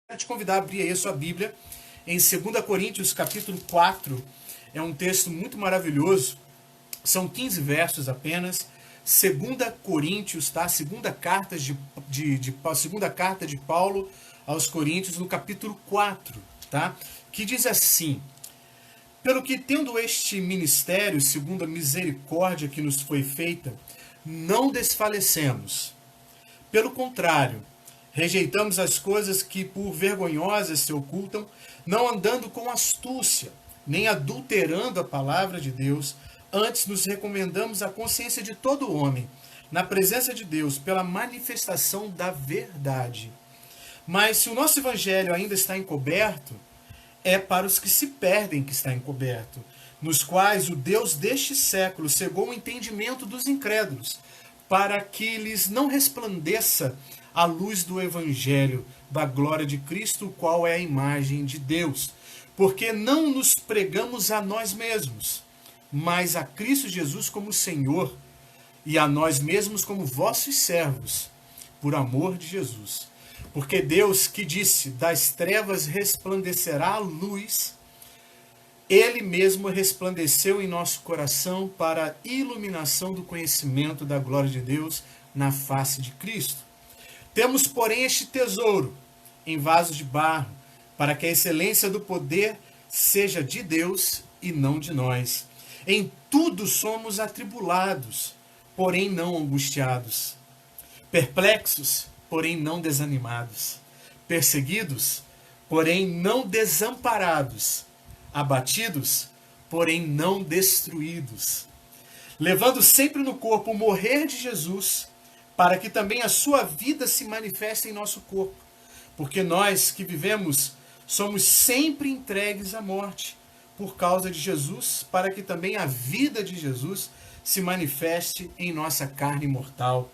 Quero te convidar a abrir aí a sua Bíblia em 2 Coríntios, capítulo 4. É um texto muito maravilhoso. São 15 versos apenas. 2 Coríntios, tá? Segunda carta de Paulo aos Coríntios, no capítulo 4, tá? Que diz assim: pelo que, tendo este ministério, segundo a misericórdia que nos foi feita, não desfalecemos. Pelo contrário, rejeitamos as coisas que por vergonhosas se ocultam, não andando com astúcia, nem adulterando a palavra de Deus, antes nos recomendamos à consciência de todo homem, na presença de Deus, pela manifestação da verdade. Mas se o nosso evangelho ainda está encoberto, é para os que se perdem que está encoberto, nos quais o Deus deste século cegou o entendimento dos incrédulos, para que lhes não resplandeça a luz do evangelho da glória de Cristo, o qual é a imagem de Deus. Porque não nos pregamos a nós mesmos, mas a Cristo Jesus como Senhor, e a nós mesmos como vossos servos, por amor de Jesus. Porque Deus, que disse, das trevas resplandecerá a luz, Ele mesmo resplandeceu em nosso coração para a iluminação do conhecimento da glória de Deus na face de Cristo. Temos, porém, este tesouro em vasos de barro, para que a excelência do poder seja de Deus e não de nós. Em tudo somos atribulados, porém não angustiados. Perplexos, porém não desanimados. Perseguidos, porém não desamparados. Abatidos, porém não destruídos. Levando sempre no corpo o morrer de Jesus, para que também a sua vida se manifeste em nosso corpo. Porque nós que vivemos somos sempre entregues à morte, por causa de Jesus, para que também a vida de Jesus se manifeste em nossa carne mortal.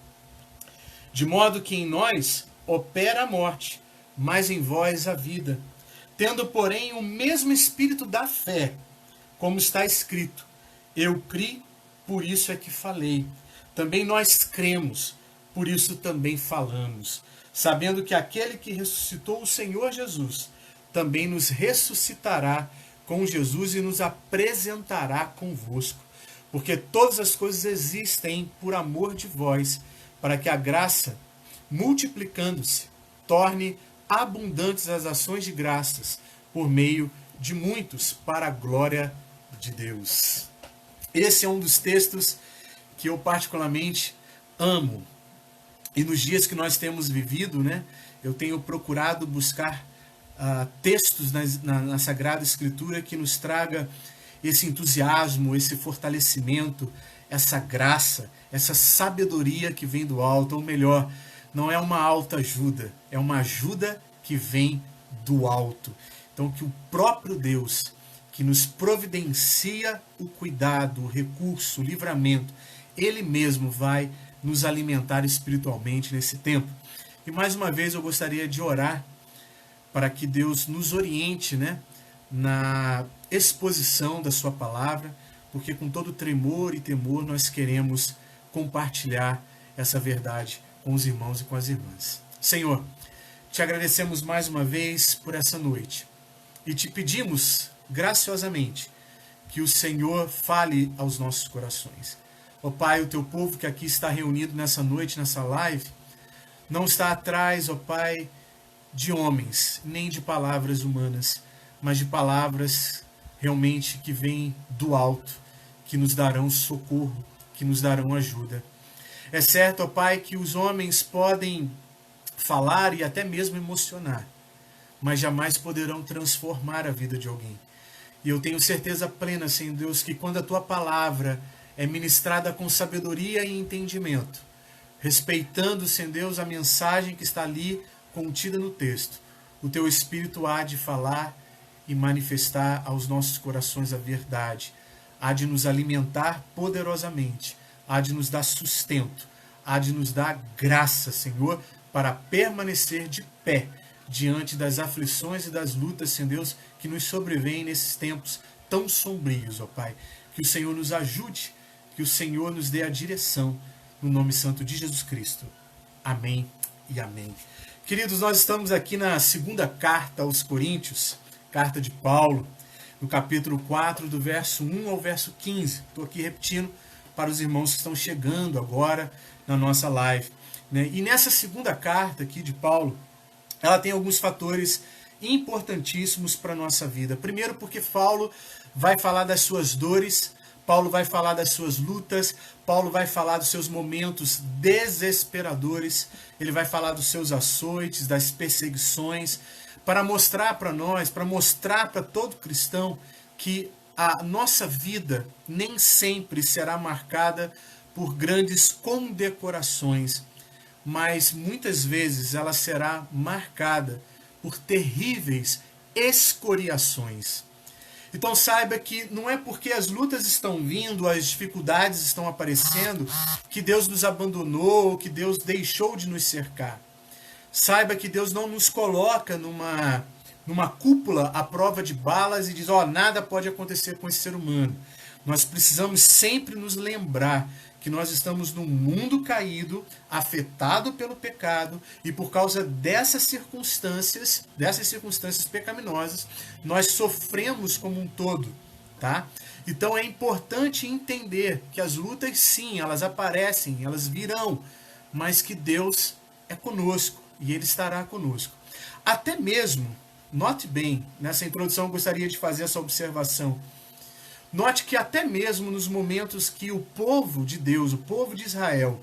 De modo que em nós opera a morte, mas em vós a vida. Tendo, porém, o mesmo espírito da fé, como está escrito: eu criei, por isso é que falei. Também nós cremos, por isso também falamos, sabendo que aquele que ressuscitou o Senhor Jesus também nos ressuscitará com Jesus e nos apresentará convosco. Porque todas as coisas existem por amor de vós, para que a graça, multiplicando-se, torne abundantes as ações de graças por meio de muitos, para a glória de Deus. Esse é um dos textos que eu particularmente amo. E nos dias que nós temos vivido, né, eu tenho procurado buscar textos na Sagrada Escritura que nos traga esse entusiasmo, esse fortalecimento, essa graça, essa sabedoria que vem do alto. Ou melhor, não é uma alta ajuda, é uma ajuda que vem do alto. Então, que o próprio Deus, que nos providencia o cuidado, o recurso, o livramento, Ele mesmo vai nos alimentar espiritualmente nesse tempo. E mais uma vez eu gostaria de orar para que Deus nos oriente, né, na exposição da sua palavra, porque com todo tremor e temor nós queremos compartilhar essa verdade com os irmãos e com as irmãs. Senhor, te agradecemos mais uma vez por essa noite e te pedimos graciosamente que o Senhor fale aos nossos corações. Ó Pai, o teu povo que aqui está reunido nessa noite, nessa live, não está atrás, ó Pai, de homens, nem de palavras humanas, mas de palavras realmente que vêm do alto, que nos darão socorro, que nos darão ajuda. É certo, ó Pai, que os homens podem falar e até mesmo emocionar, mas jamais poderão transformar a vida de alguém. E eu tenho certeza plena, Senhor Deus, que quando a tua palavra é ministrada com sabedoria e entendimento, respeitando, Senhor Deus, a mensagem que está ali contida no texto, o teu Espírito há de falar e manifestar aos nossos corações a verdade, há de nos alimentar poderosamente, há de nos dar sustento, há de nos dar graça, Senhor, para permanecer de pé diante das aflições e das lutas, Senhor Deus, que nos sobrevêm nesses tempos tão sombrios, ó Pai. Que o Senhor nos ajude, que o Senhor nos dê a direção, no nome santo de Jesus Cristo. Amém e amém. Queridos, nós estamos aqui na segunda carta aos Coríntios, carta de Paulo, no capítulo 4, do verso 1 ao verso 15. Estou aqui repetindo para os irmãos que estão chegando agora na nossa live, né? E nessa segunda carta aqui de Paulo, ela tem alguns fatores importantíssimos para a nossa vida. Primeiro, porque Paulo vai falar das suas dores, Paulo vai falar das suas lutas, Paulo vai falar dos seus momentos desesperadores, ele vai falar dos seus açoites, das perseguições, para mostrar para nós, para mostrar para todo cristão que a nossa vida nem sempre será marcada por grandes condecorações, mas muitas vezes ela será marcada por terríveis escoriações. Então saiba que não é porque as lutas estão vindo, as dificuldades estão aparecendo, que Deus nos abandonou, que Deus deixou de nos cercar. Saiba que Deus não nos coloca numa cúpula à prova de balas e diz, nada pode acontecer com esse ser humano. Nós precisamos sempre nos lembrar que nós estamos num mundo caído, afetado pelo pecado, e por causa dessas circunstâncias pecaminosas, nós sofremos como um todo, tá? Então é importante entender que as lutas, sim, elas aparecem, elas virão, mas que Deus é conosco, e Ele estará conosco. Até mesmo, note bem, nessa introdução eu gostaria de fazer essa observação. Note que até mesmo nos momentos que o povo de Deus, o povo de Israel,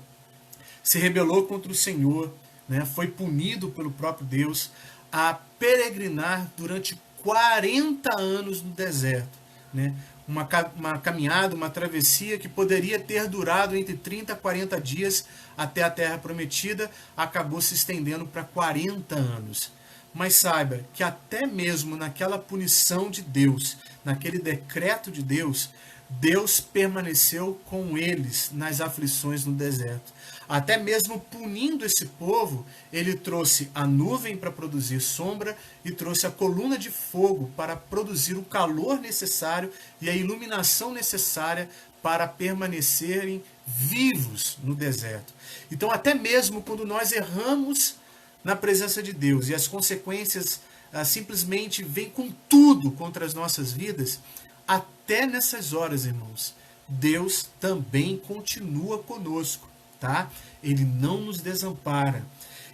se rebelou contra o Senhor, né, foi punido pelo próprio Deus a peregrinar durante 40 anos no deserto. Né, uma caminhada, uma travessia que poderia ter durado entre 30 a 40 dias até a Terra Prometida, acabou se estendendo para 40 anos. Mas saiba que até mesmo naquela punição de Deus, naquele decreto de Deus, Deus permaneceu com eles nas aflições no deserto. Até mesmo punindo esse povo, ele trouxe a nuvem para produzir sombra e trouxe a coluna de fogo para produzir o calor necessário e a iluminação necessária para permanecerem vivos no deserto. Então, até mesmo quando nós erramos na presença de Deus e as consequências simplesmente vêm com tudo contra as nossas vidas, até nessas horas, irmãos, Deus também continua conosco, tá? Ele não nos desampara.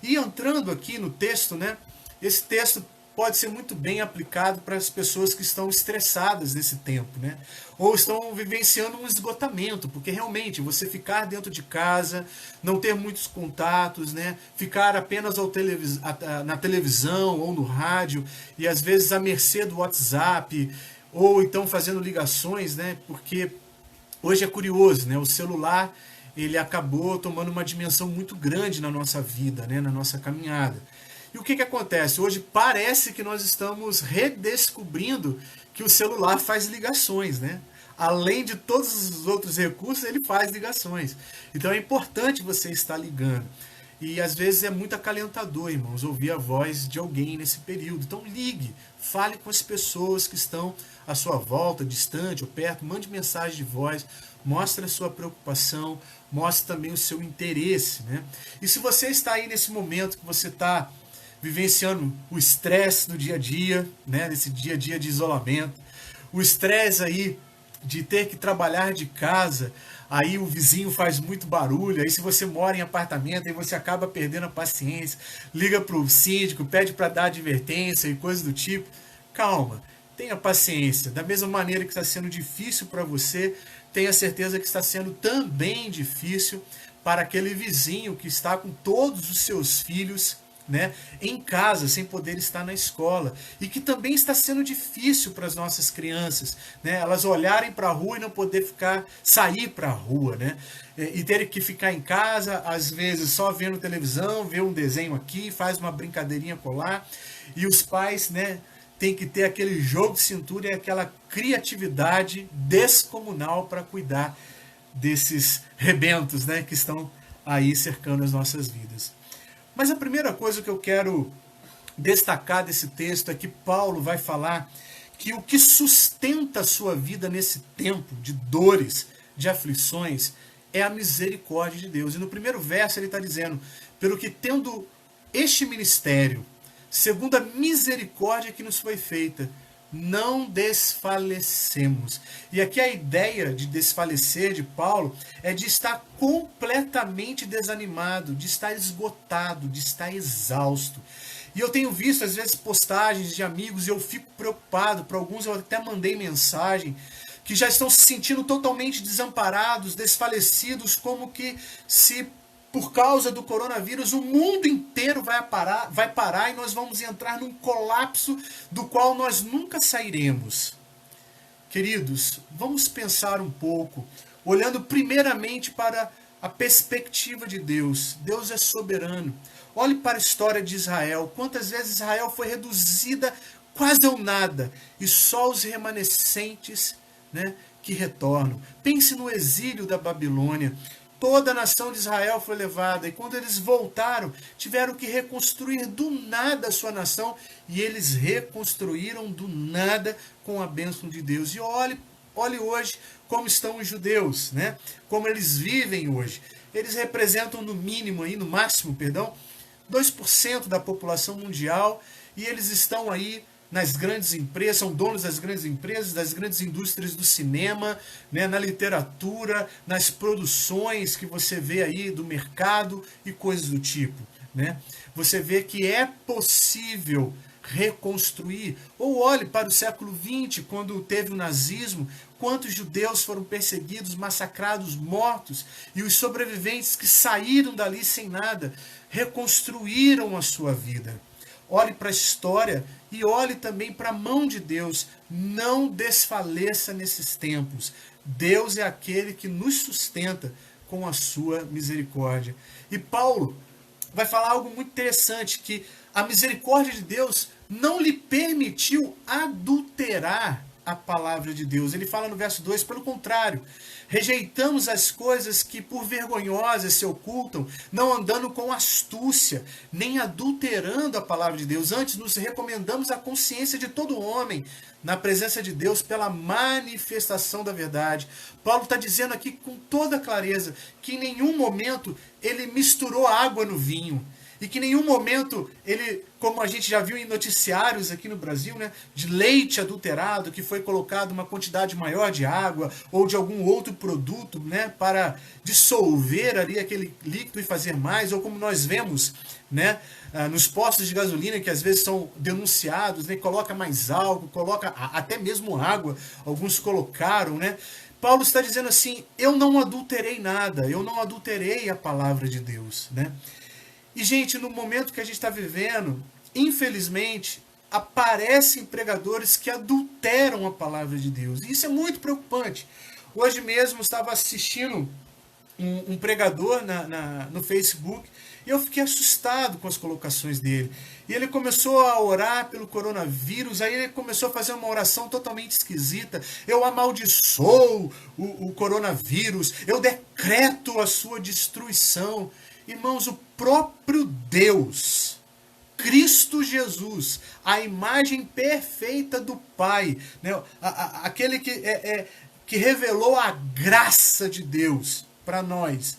E entrando aqui no texto, né? Esse texto pode ser muito bem aplicado para as pessoas que estão estressadas nesse tempo, né? Ou estão vivenciando um esgotamento, porque realmente você ficar dentro de casa, não ter muitos contatos, né? Ficar apenas na televisão ou no rádio e às vezes à mercê do WhatsApp, ou então fazendo ligações, né? Porque hoje é curioso, né? O celular, ele acabou tomando uma dimensão muito grande na nossa vida, né? Na nossa caminhada. E o que acontece? Hoje parece que nós estamos redescobrindo que o celular faz ligações, né? Além de todos os outros recursos, ele faz ligações. Então é importante você estar ligando. E às vezes é muito acalentador, irmãos, ouvir a voz de alguém nesse período. Então ligue, fale com as pessoas que estão à sua volta, distante ou perto, mande mensagem de voz, mostre a sua preocupação, mostre também o seu interesse, né? E se você está aí nesse momento que você está vivenciando o estresse do dia a dia, né, nesse dia a dia de isolamento, o estresse aí de ter que trabalhar de casa, aí o vizinho faz muito barulho, aí se você mora em apartamento, aí você acaba perdendo a paciência, liga para o síndico, pede para dar advertência e coisas do tipo. Calma, tenha paciência. Da mesma maneira que está sendo difícil para você, tenha certeza que está sendo também difícil para aquele vizinho que está com todos os seus filhos, né, em casa, sem poder estar na escola, e que também está sendo difícil para as nossas crianças, né, elas olharem para a rua e não poder sair para a rua, né, e terem que ficar em casa, às vezes só vendo televisão, ver um desenho aqui, faz uma brincadeirinha colar, e os pais, né, têm que ter aquele jogo de cintura e aquela criatividade descomunal para cuidar desses rebentos, né, que estão aí cercando as nossas vidas. Mas a primeira coisa que eu quero destacar desse texto é que Paulo vai falar que o que sustenta a sua vida nesse tempo de dores, de aflições, é a misericórdia de Deus. E no primeiro verso ele está dizendo, pelo que tendo este ministério, segundo a misericórdia que nos foi feita, não desfalecemos. E aqui a ideia de desfalecer de Paulo é de estar completamente desanimado, de estar esgotado, de estar exausto. E eu tenho visto às vezes postagens de amigos e eu fico preocupado, para alguns eu até mandei mensagem, que já estão se sentindo totalmente desamparados, desfalecidos, como que se por causa do coronavírus o mundo inteiro vai parar e nós vamos entrar num colapso do qual nós nunca sairemos. Queridos, vamos pensar um pouco, olhando primeiramente para a perspectiva de Deus. Deus é soberano. Olhe para a história de Israel. Quantas vezes Israel foi reduzida quase ao nada e só os remanescentes, que retornam. Pense no exílio da Babilônia. Toda a nação de Israel foi levada, e quando eles voltaram, tiveram que reconstruir do nada a sua nação, e eles reconstruíram do nada com a bênção de Deus. E olhe hoje como estão os judeus, como eles vivem hoje. Eles representam no máximo, 2% da população mundial, e eles estão aí nas grandes empresas, são donos das grandes empresas, das grandes indústrias do cinema, na literatura, nas produções que você vê aí do mercado e coisas do tipo. Você vê que é possível reconstruir. Ou olhe para o século XX, quando teve o nazismo, quantos judeus foram perseguidos, massacrados, mortos, e os sobreviventes que saíram dali sem nada, reconstruíram a sua vida. Olhe para a história e olhe também para a mão de Deus. Não desfaleça nesses tempos. Deus é aquele que nos sustenta com a sua misericórdia. E Paulo vai falar algo muito interessante, que a misericórdia de Deus não lhe permitiu adulterar a palavra de Deus. Ele fala no verso 2, pelo contrário, rejeitamos as coisas que por vergonhosas se ocultam, não andando com astúcia, nem adulterando a palavra de Deus. Antes nos recomendamos a consciência de todo homem, na presença de Deus, pela manifestação da verdade. Paulo está dizendo aqui com toda clareza que em nenhum momento ele misturou água no vinho. E que em nenhum momento ele, como a gente já viu em noticiários aqui no Brasil, de leite adulterado, que foi colocado uma quantidade maior de água ou de algum outro produto, para dissolver ali aquele líquido e fazer mais, ou como nós vemos, nos postos de gasolina que às vezes são denunciados, coloca mais álcool, coloca até mesmo água, alguns colocaram, Paulo está dizendo assim, eu não adulterei nada, eu não adulterei a palavra de Deus, E, gente, no momento que a gente está vivendo, infelizmente, aparecem pregadores que adulteram a palavra de Deus. E isso é muito preocupante. Hoje mesmo estava assistindo um pregador no Facebook e eu fiquei assustado com as colocações dele. E ele começou a orar pelo coronavírus, aí ele começou a fazer uma oração totalmente esquisita. Eu amaldiçoo o coronavírus, eu decreto a sua destruição. Irmãos, o próprio Deus, Cristo Jesus, a imagem perfeita do Pai, aquele que revelou a graça de Deus para nós,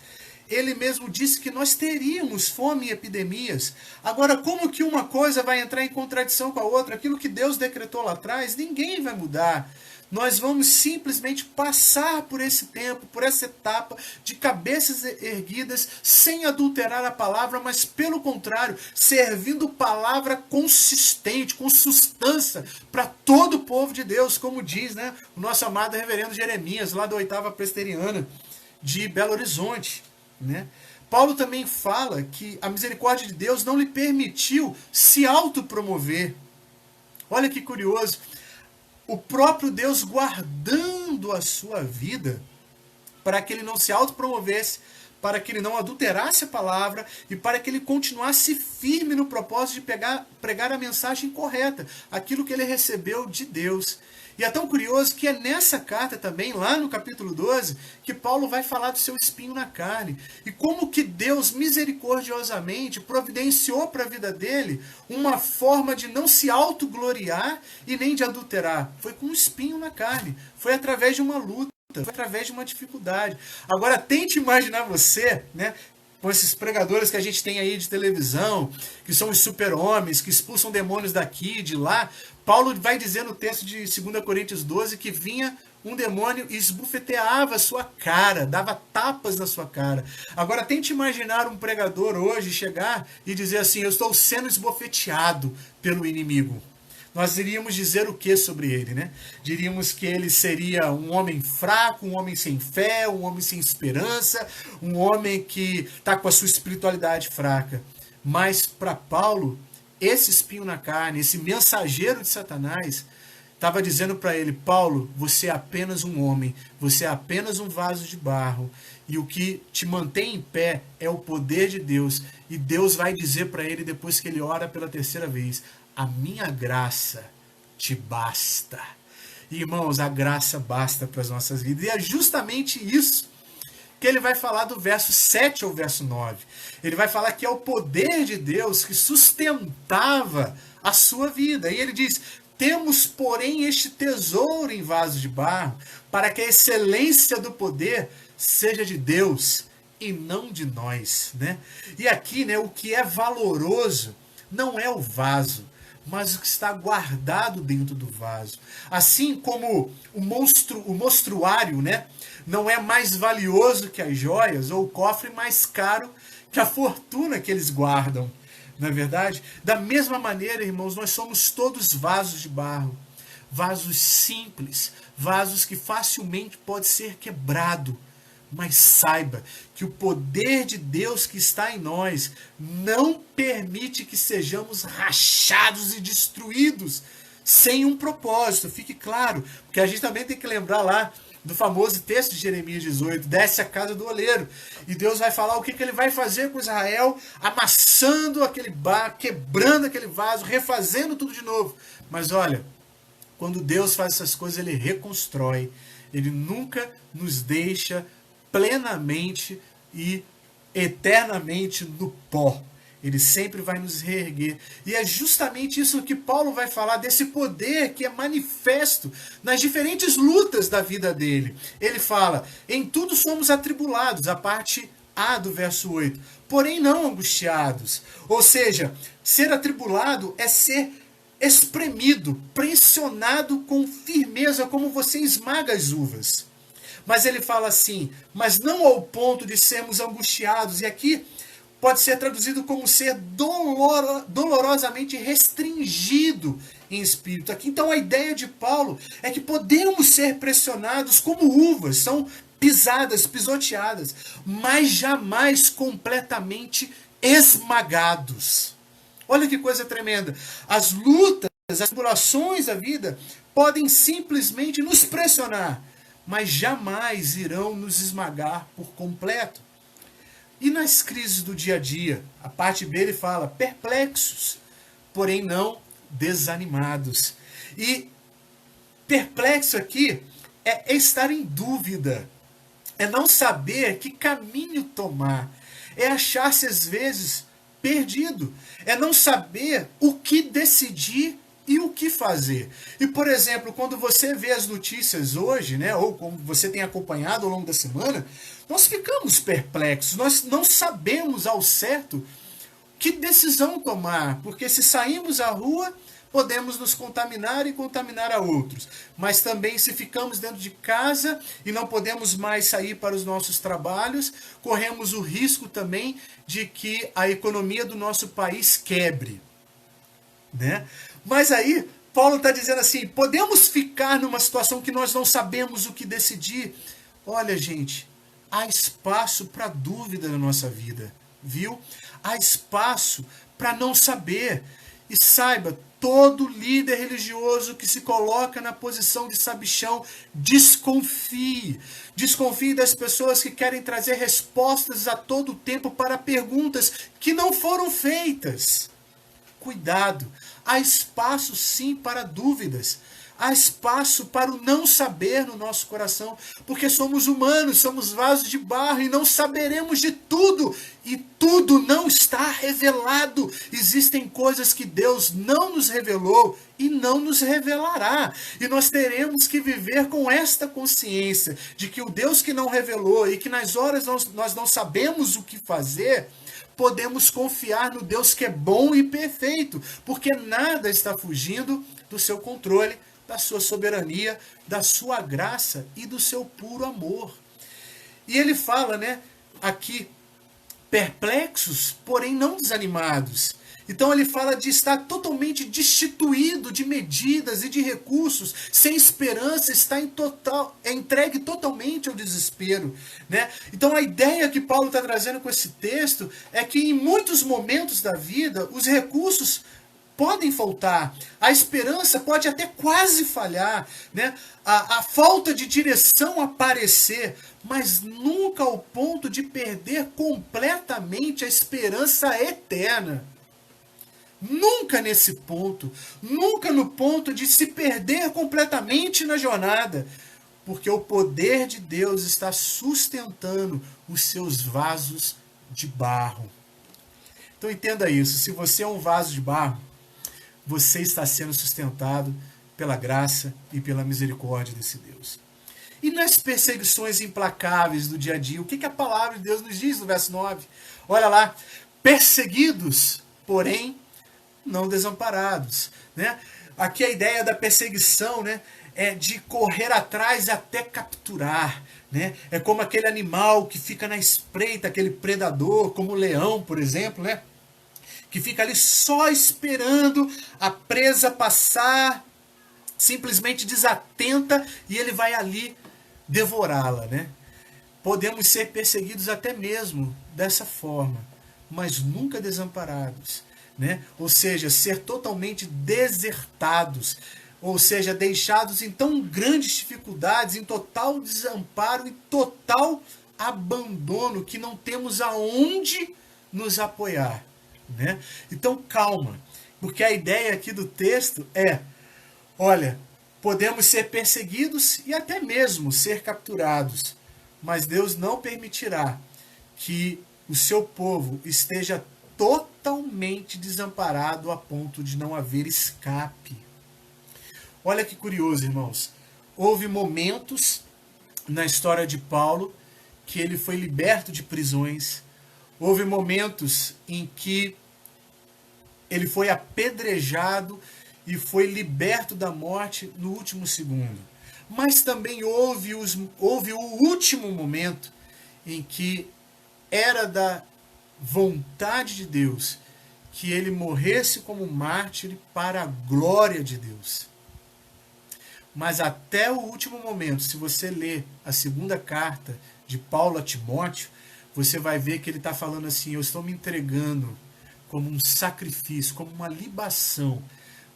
ele mesmo disse que nós teríamos fome e epidemias. Agora, como que uma coisa vai entrar em contradição com a outra? Aquilo que Deus decretou lá atrás, ninguém vai mudar. Nós vamos simplesmente passar por esse tempo, por essa etapa de cabeças erguidas, sem adulterar a palavra, mas pelo contrário, servindo palavra consistente, com substância para todo o povo de Deus, como diz o nosso amado reverendo Jeremias, lá da 8ª Presbiteriana de Belo Horizonte. Paulo também fala que a misericórdia de Deus não lhe permitiu se autopromover. Olha que curioso. O próprio Deus guardando a sua vida para que ele não se autopromovesse, para que ele não adulterasse a palavra e para que ele continuasse firme no propósito de pregar a mensagem correta, aquilo que ele recebeu de Deus. E é tão curioso que é nessa carta também, lá no capítulo 12, que Paulo vai falar do seu espinho na carne. E como que Deus misericordiosamente providenciou para a vida dele uma forma de não se autogloriar e nem de adulterar. Foi com um espinho na carne. Foi através de uma luta. Foi através de uma dificuldade. Agora tente imaginar você, com esses pregadores que a gente tem aí de televisão, que são os super-homens, que expulsam demônios daqui, de lá. Paulo vai dizer no texto de 2 Coríntios 12 que vinha um demônio e esbufeteava a sua cara, dava tapas na sua cara. Agora tente imaginar um pregador hoje chegar e dizer assim: eu estou sendo esbofeteado pelo inimigo. Nós iríamos dizer o que sobre ele, né? Diríamos que ele seria um homem fraco, um homem sem fé, um homem sem esperança, um homem que está com a sua espiritualidade fraca. Mas para Paulo, esse espinho na carne, esse mensageiro de Satanás, estava dizendo para ele: Paulo, você é apenas um homem, você é apenas um vaso de barro, e o que te mantém em pé é o poder de Deus. E Deus vai dizer para ele, depois que ele ora pela terceira vez: a minha graça te basta. Irmãos, a graça basta para as nossas vidas. E é justamente isso que ele vai falar do verso 7 ao verso 9. Ele vai falar que é o poder de Deus que sustentava a sua vida. E ele diz: temos, porém, este tesouro em vaso de barro, para que a excelência do poder seja de Deus e não de nós, né? E aqui, né, o que é valoroso não é o vaso, mas o que está guardado dentro do vaso. Assim como o mostruário, né, não é mais valioso que as joias, ou o cofre mais caro que a fortuna que eles guardam. Não é verdade? Da mesma maneira, irmãos, nós somos todos vasos de barro. Vasos simples, vasos que facilmente pode ser quebrado. Mas saiba que o poder de Deus que está em nós não permite que sejamos rachados e destruídos sem um propósito. Fique claro, porque a gente também tem que lembrar lá do famoso texto de Jeremias 18, desce a casa do oleiro. E Deus vai falar o que ele vai fazer com Israel, amassando aquele barro, quebrando aquele vaso, refazendo tudo de novo. Mas olha, quando Deus faz essas coisas, ele reconstrói. Ele nunca nos deixa plenamente e eternamente no pó. Ele sempre vai nos reerguer. E é justamente isso que Paulo vai falar, desse poder que é manifesto nas diferentes lutas da vida dele. Ele fala: em tudo somos atribulados, a parte A do verso 8, porém não angustiados. Ou seja, ser atribulado é ser espremido, pressionado com firmeza, como você esmaga as uvas. Mas ele fala assim: mas não ao ponto de sermos angustiados. E aqui pode ser traduzido como ser dolorosamente restringido em espírito. Aqui, então, a ideia de Paulo é que podemos ser pressionados como uvas, são pisadas, pisoteadas, mas jamais completamente esmagados. Olha que coisa tremenda. As lutas, as tribulações da vida podem simplesmente nos pressionar, mas jamais irão nos esmagar por completo. E nas crises do dia a dia, a parte B ele fala: perplexos, porém não desanimados. E perplexo aqui é estar em dúvida, é não saber que caminho tomar, é achar-se às vezes perdido, é não saber o que decidir e o que fazer. E, por exemplo, quando você vê as notícias hoje, né, ou como você tem acompanhado ao longo da semana, nós ficamos perplexos, nós não sabemos ao certo que decisão tomar, porque se saímos à rua, podemos nos contaminar e contaminar a outros. Mas também, se ficamos dentro de casa e não podemos mais sair para os nossos trabalhos, corremos o risco também de que a economia do nosso país quebre, né? Mas aí, Paulo está dizendo assim: podemos ficar numa situação que nós não sabemos o que decidir. Olha, gente, há espaço para dúvida na nossa vida, viu? Há espaço para não saber. E saiba, todo líder religioso que se coloca na posição de sabichão, desconfie. Desconfie das pessoas que querem trazer respostas a todo tempo para perguntas que não foram feitas. Cuidado, há espaço sim para dúvidas. Há espaço para o não saber no nosso coração, porque somos humanos, somos vasos de barro e não saberemos de tudo, e tudo não está revelado. Existem coisas que Deus não nos revelou e não nos revelará, e nós teremos que viver com esta consciência de que o Deus que não revelou e que nas horas nós não sabemos o que fazer, podemos confiar no Deus que é bom e perfeito, porque nada está fugindo do seu controle, da sua soberania, da sua graça e do seu puro amor. E ele fala, né, aqui, perplexos, porém não desanimados. Então ele fala de estar totalmente destituído de medidas e de recursos, sem esperança, está entregue totalmente ao desespero, né? Então a ideia que Paulo está trazendo com esse texto é que em muitos momentos da vida os recursos podem faltar, a esperança pode até quase falhar, né? A falta de direção aparecer, mas nunca ao ponto de perder completamente a esperança eterna. Nunca nesse ponto, nunca no ponto de se perder completamente na jornada, porque o poder de Deus está sustentando os seus vasos de barro. Então entenda isso, se você é um vaso de barro, você está sendo sustentado pela graça e pela misericórdia desse Deus. E nas perseguições implacáveis do dia a dia, o que a palavra de Deus nos diz no verso 9? Olha lá, perseguidos, porém não desamparados, né? Aqui a ideia da perseguição, né, é de correr atrás até capturar, né? É como aquele animal que fica na espreita, aquele predador, como o leão, por exemplo, né? Que fica ali só esperando a presa passar, simplesmente desatenta, e ele vai ali devorá-la, né? Podemos ser perseguidos até mesmo dessa forma, mas nunca desamparados, né? Ou seja, ser totalmente desertados, ou seja, deixados em tão grandes dificuldades, em total desamparo, em total abandono, que não temos aonde nos apoiar, né? Então calma, porque a ideia aqui do texto é, olha, podemos ser perseguidos e até mesmo ser capturados, mas Deus não permitirá que o seu povo esteja totalmente desamparado a ponto de não haver escape. Olha que curioso, irmãos. Houve momentos na história de Paulo que ele foi liberto de prisões. Houve momentos em que ele foi apedrejado e foi liberto da morte no último segundo. Mas também houve o último momento em que era da vontade de Deus que ele morresse como mártir para a glória de Deus. Mas até o último momento, se você ler a segunda carta de Paulo a Timóteo, você vai ver que ele está falando assim, eu estou me entregando como um sacrifício, como uma libação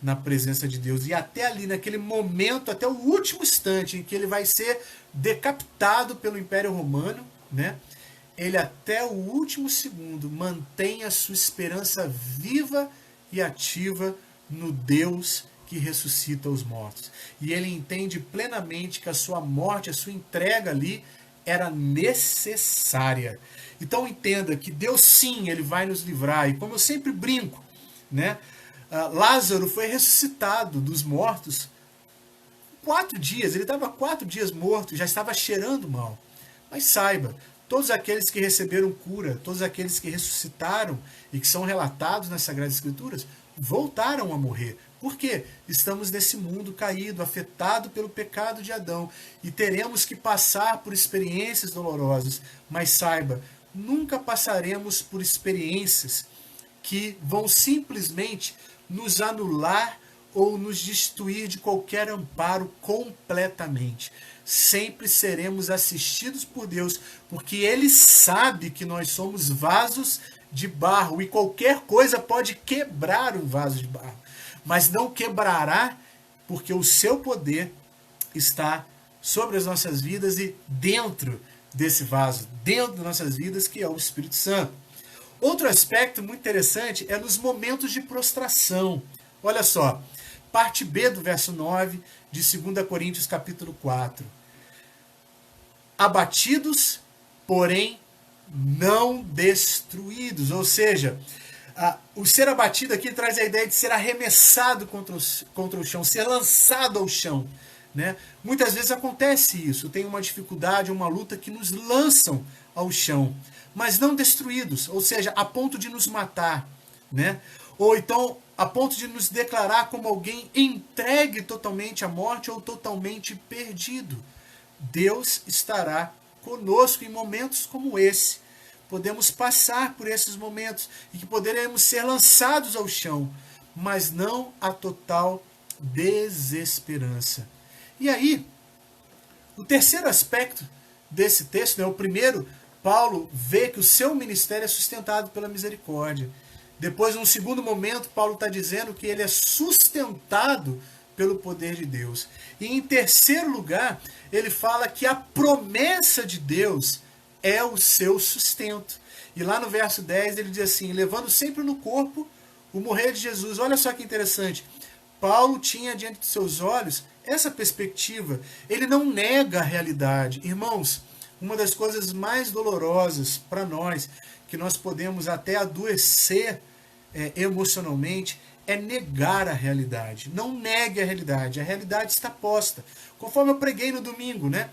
na presença de Deus. E até ali, naquele momento, até o último instante em que ele vai ser decapitado pelo Império Romano, né? Ele até o último segundo mantém a sua esperança viva e ativa no Deus que ressuscita os mortos. E ele entende plenamente que a sua morte, a sua entrega ali era necessária. Então entenda que Deus sim, ele vai nos livrar. E como eu sempre brinco, né? Lázaro foi ressuscitado dos mortos 4 dias. Ele estava 4 dias morto, já estava cheirando mal. Mas saiba, todos aqueles que receberam cura, todos aqueles que ressuscitaram e que são relatados nas Sagradas Escrituras, voltaram a morrer. Por quê? Estamos nesse mundo caído, afetado pelo pecado de Adão, e teremos que passar por experiências dolorosas. Mas saiba, nunca passaremos por experiências que vão simplesmente nos anular ou nos destituir de qualquer amparo completamente. Sempre seremos assistidos por Deus, porque Ele sabe que nós somos vasos de barro, e qualquer coisa pode quebrar um vaso de barro, mas não quebrará, porque o seu poder está sobre as nossas vidas e dentro desse vaso, dentro das nossas vidas, que é o Espírito Santo. Outro aspecto muito interessante é nos momentos de prostração. Olha só, parte B do verso 9 de 2 Coríntios capítulo 4. Abatidos, porém não destruídos. Ou seja, o ser abatido aqui traz a ideia de ser arremessado contra o chão, ser lançado ao chão. Né? Muitas vezes acontece isso, tem uma dificuldade, uma luta que nos lançam ao chão, mas não destruídos, ou seja, a ponto de nos matar, né? Ou então a ponto de nos declarar como alguém entregue totalmente à morte ou totalmente perdido. Deus estará conosco em momentos como esse. Podemos passar por esses momentos e que poderemos ser lançados ao chão, mas não a total desesperança. E aí, o terceiro aspecto desse texto, né, o primeiro, Paulo vê que o seu ministério é sustentado pela misericórdia. Depois, num segundo momento, Paulo está dizendo que ele é sustentado pelo poder de Deus. E em terceiro lugar, ele fala que a promessa de Deus é o seu sustento. E lá no verso 10 ele diz assim, levando sempre no corpo o morrer de Jesus. Olha só que interessante. Paulo tinha diante de seus olhos essa perspectiva. Ele não nega a realidade. Irmãos, uma das coisas mais dolorosas para nós, que nós podemos até adoecer emocionalmente, é negar a realidade. Não negue a realidade está posta. Conforme eu preguei no domingo, né?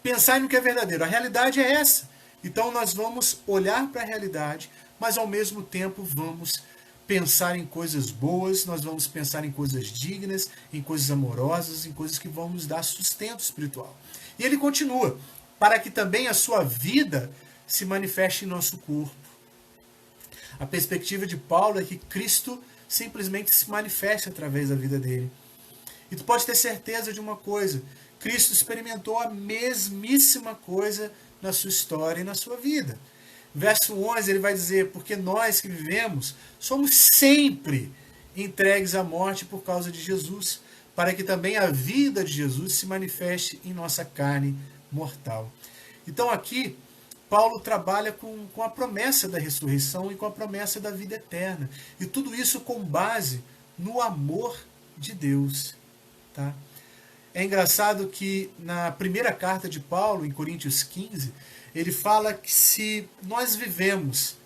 Pensar no que é verdadeiro. A realidade é essa. Então nós vamos olhar para a realidade, mas ao mesmo tempo vamos pensar em coisas boas, nós vamos pensar em coisas dignas, em coisas amorosas, em coisas que vão nos dar sustento espiritual. E ele continua, para que também a sua vida se manifeste em nosso corpo. A perspectiva de Paulo é que Cristo simplesmente se manifeste através da vida dele. E tu pode ter certeza de uma coisa, Cristo experimentou a mesmíssima coisa na sua história e na sua vida. Verso 11 ele vai dizer, porque nós que vivemos somos sempre entregues à morte por causa de Jesus, para que também a vida de Jesus se manifeste em nossa carne mortal. Então aqui, Paulo trabalha com a promessa da ressurreição e com a promessa da vida eterna. E tudo isso com base no amor de Deus. Tá? É engraçado que na primeira carta de Paulo, em Coríntios 15, ele fala que se nós vivemos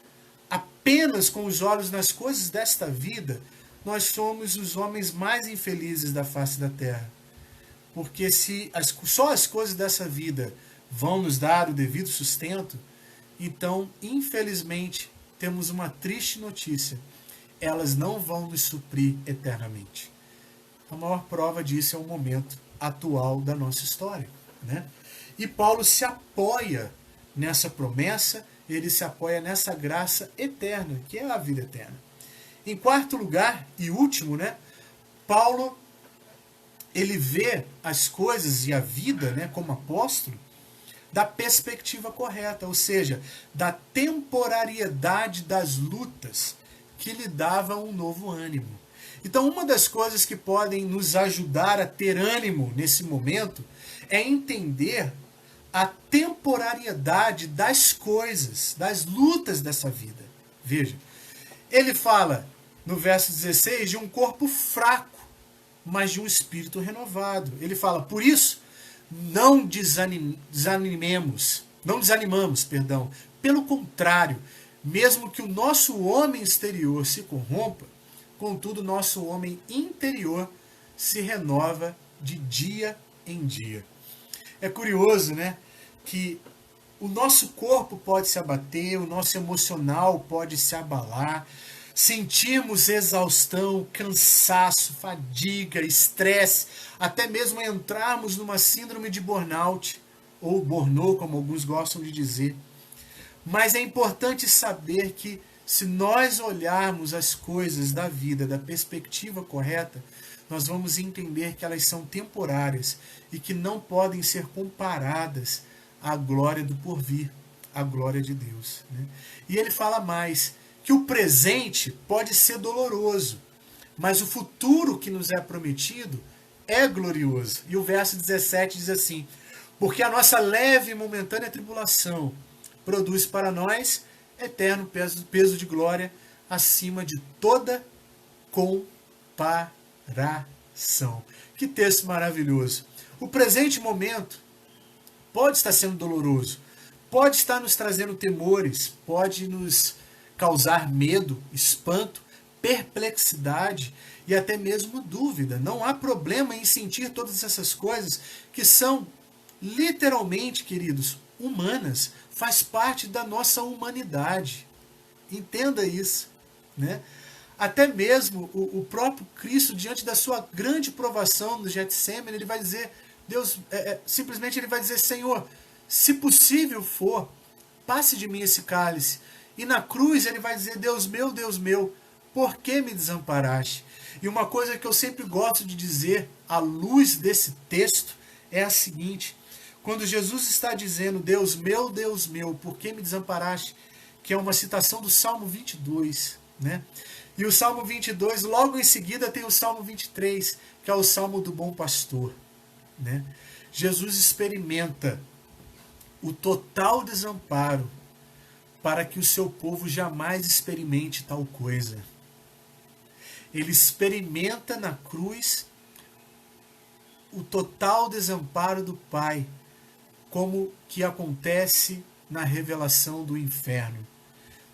apenas com os olhos nas coisas desta vida, nós somos os homens mais infelizes da face da terra. Porque se só as coisas dessa vida vão nos dar o devido sustento, então, infelizmente, temos uma triste notícia. Elas não vão nos suprir eternamente. A maior prova disso é o momento atual da nossa história. Né? E Paulo se apoia nessa promessa, ele se apoia nessa graça eterna, que é a vida eterna. Em quarto lugar e último, né, Paulo ele vê as coisas e a vida, né, como apóstolo, da perspectiva correta, ou seja, da temporariedade das lutas que lhe dava um novo ânimo. Então, uma das coisas que podem nos ajudar a ter ânimo nesse momento é entender a temporariedade das coisas, das lutas dessa vida. Veja, ele fala no verso 16 de um corpo fraco, mas de um espírito renovado. Ele fala, por isso, não desanimamos, pelo contrário, mesmo que o nosso homem exterior se corrompa, contudo, nosso homem interior se renova de dia em dia. É curioso, né, que o nosso corpo pode se abater, o nosso emocional pode se abalar, sentirmos exaustão, cansaço, fadiga, estresse, até mesmo entrarmos numa síndrome de burnout, ou burnout, como alguns gostam de dizer. Mas é importante saber que se nós olharmos as coisas da vida da perspectiva correta, nós vamos entender que elas são temporárias e que não podem ser comparadas à glória do porvir, à glória de Deus. Né? E ele fala mais, que o presente pode ser doloroso, mas o futuro que nos é prometido é glorioso. E o verso 17 diz assim, porque a nossa leve e momentânea tribulação produz para nós eterno peso de glória acima de toda comparação. são. Que texto maravilhoso. O presente momento pode estar sendo doloroso, pode estar nos trazendo temores, pode nos causar medo, espanto, perplexidade e até mesmo dúvida. Não há problema em sentir todas essas coisas que são literalmente, queridos, humanas, faz parte da nossa humanidade. Entenda isso, né? Até mesmo o próprio Cristo, diante da sua grande provação no Getsemane, ele vai dizer, Deus, simplesmente ele vai dizer, Senhor, se possível for, passe de mim esse cálice. E na cruz ele vai dizer, Deus meu, por que me desamparaste? E uma coisa que eu sempre gosto de dizer, à luz desse texto, é a seguinte, quando Jesus está dizendo, Deus meu, por que me desamparaste? Que é uma citação do Salmo 22, né? E o Salmo 22, logo em seguida, tem o Salmo 23, que é o Salmo do Bom Pastor, né? Jesus experimenta o total desamparo para que o seu povo jamais experimente tal coisa. Ele experimenta na cruz o total desamparo do Pai, como que acontece na revelação do inferno.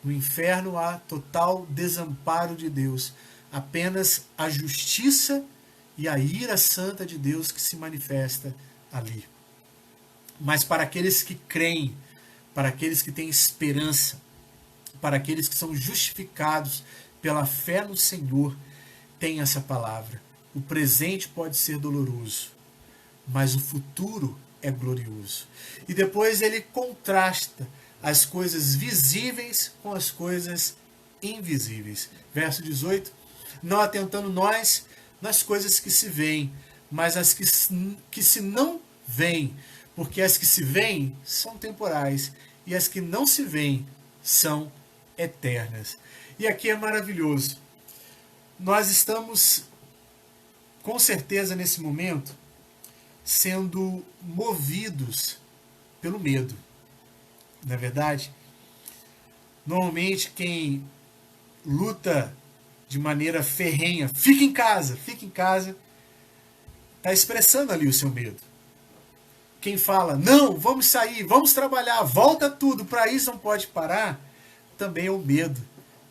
No inferno há total desamparo de Deus. Apenas a justiça e a ira santa de Deus que se manifesta ali. Mas para aqueles que creem, para aqueles que têm esperança, para aqueles que são justificados pela fé no Senhor, tem essa palavra. O presente pode ser doloroso, mas o futuro é glorioso. E depois ele contrasta as coisas visíveis com as coisas invisíveis. Verso 18. Não atentando nós nas coisas que se veem, mas as que se não veem, porque as que se veem são temporais e as que não se veem são eternas. E aqui é maravilhoso. Nós estamos, com certeza, nesse momento, sendo movidos pelo medo. Não é verdade? Normalmente quem luta de maneira ferrenha, fica em casa, está expressando ali o seu medo. Quem fala, não, vamos sair, vamos trabalhar, volta tudo, para isso não pode parar, também é o medo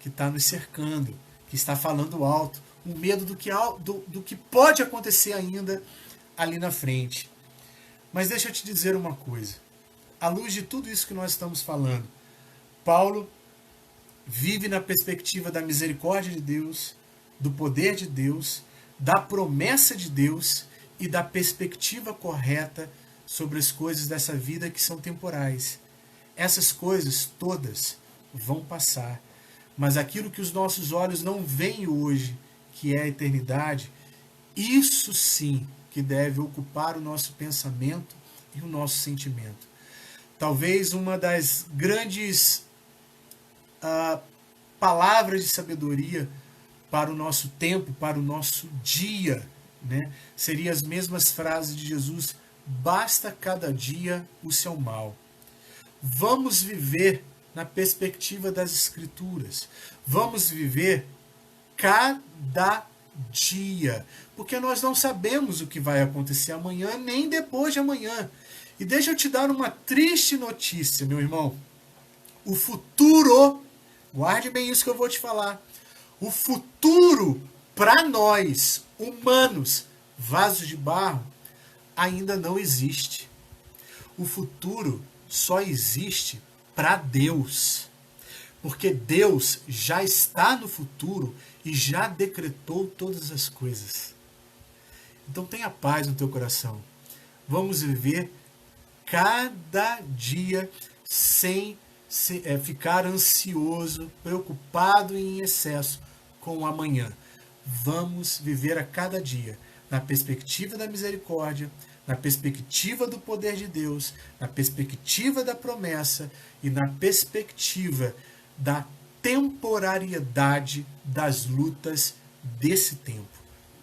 que está nos cercando, que está falando alto, o medo do que pode acontecer ainda ali na frente. Mas deixa eu te dizer uma coisa. À luz de tudo isso que nós estamos falando, Paulo vive na perspectiva da misericórdia de Deus, do poder de Deus, da promessa de Deus e da perspectiva correta sobre as coisas dessa vida que são temporais. Essas coisas todas vão passar, mas aquilo que os nossos olhos não veem hoje, que é a eternidade, isso sim que deve ocupar o nosso pensamento e o nosso sentimento. Talvez uma das grandes palavras de sabedoria para o nosso tempo, para o nosso dia, né? Seriam as mesmas frases de Jesus: basta cada dia o seu mal. Vamos viver na perspectiva das Escrituras. Vamos viver cada dia, porque nós não sabemos o que vai acontecer amanhã, nem depois de amanhã. E deixa eu te dar uma triste notícia, meu irmão. O futuro, guarde bem isso que eu vou te falar. O futuro, para nós, humanos, vasos de barro, ainda não existe. O futuro só existe para Deus. Porque Deus já está no futuro e já decretou todas as coisas. Então tenha paz no teu coração. Vamos viver cada dia sem ficar ansioso, preocupado em excesso com o amanhã. Vamos viver a cada dia na perspectiva da misericórdia, na perspectiva do poder de Deus, na perspectiva da promessa e na perspectiva da temporariedade das lutas desse tempo.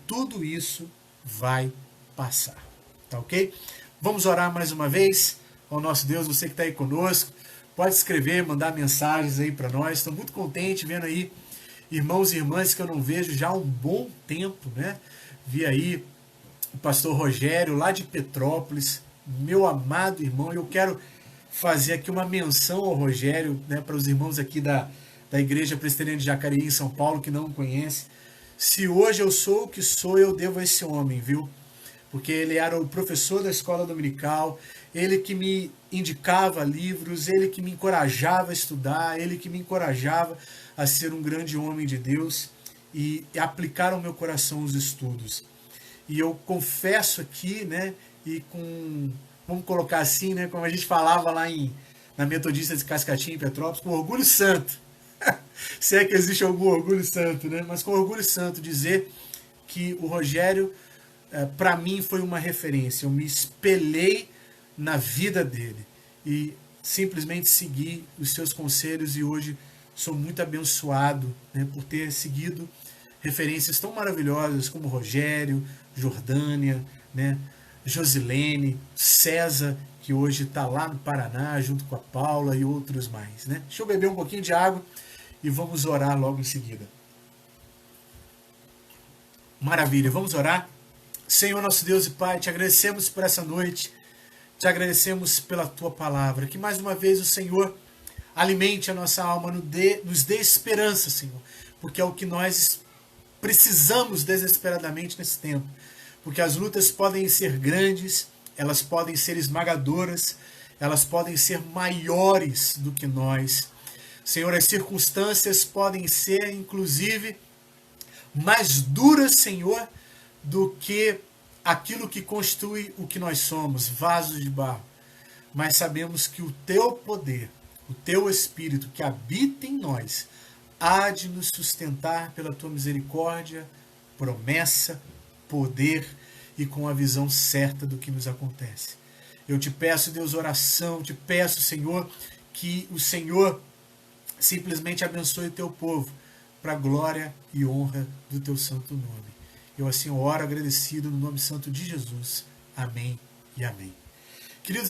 Tudo isso vai passar. Tá ok? Vamos orar mais uma vez ao nosso Deus. Você que está aí conosco, pode escrever, mandar mensagens aí para nós. Estou muito contente vendo aí irmãos e irmãs que eu não vejo já há um bom tempo, né? Vi aí o pastor Rogério, lá de Petrópolis, meu amado irmão. Eu quero fazer aqui uma menção ao Rogério, né, para os irmãos aqui da Igreja Presbiteriana de Jacareí, em São Paulo, que não o conhecem. Se hoje eu sou o que sou, eu devo a esse homem, viu? Porque ele era o professor da escola dominical, ele que me indicava livros, ele que me encorajava a estudar, ele que me encorajava a ser um grande homem de Deus e aplicar ao meu coração os estudos. E eu confesso aqui, né, e com, vamos colocar assim, né, como a gente falava lá na Metodista de Cascatinha, em Petrópolis, com orgulho santo. Se é que existe algum orgulho santo, né? Mas com orgulho santo dizer que o Rogério, para mim, foi uma referência. Eu me espelhei na vida dele e simplesmente segui os seus conselhos e hoje sou muito abençoado, né, por ter seguido referências tão maravilhosas como Rogério, Jordânia, né, Josilene, César, que hoje está lá no Paraná junto com a Paula e outros mais, né? Deixa eu beber um pouquinho de água e vamos orar logo em seguida. Maravilha, vamos orar? Senhor nosso Deus e Pai, te agradecemos por essa noite, te agradecemos pela tua palavra, que mais uma vez o Senhor alimente a nossa alma, nos dê esperança, Senhor, porque é o que nós precisamos desesperadamente nesse tempo, porque as lutas podem ser grandes, elas podem ser esmagadoras, elas podem ser maiores do que nós. Senhor, as circunstâncias podem ser, inclusive, mais duras, Senhor, do que aquilo que constitui o que nós somos, vasos de barro. Mas sabemos que o teu poder, o teu Espírito que habita em nós, há de nos sustentar pela tua misericórdia, promessa, poder e com a visão certa do que nos acontece. Eu te peço, Deus, oração, te peço, Senhor, que o Senhor simplesmente abençoe o teu povo para a glória e honra do teu santo nome. Eu assim oro agradecido no nome santo de Jesus. Amém e amém.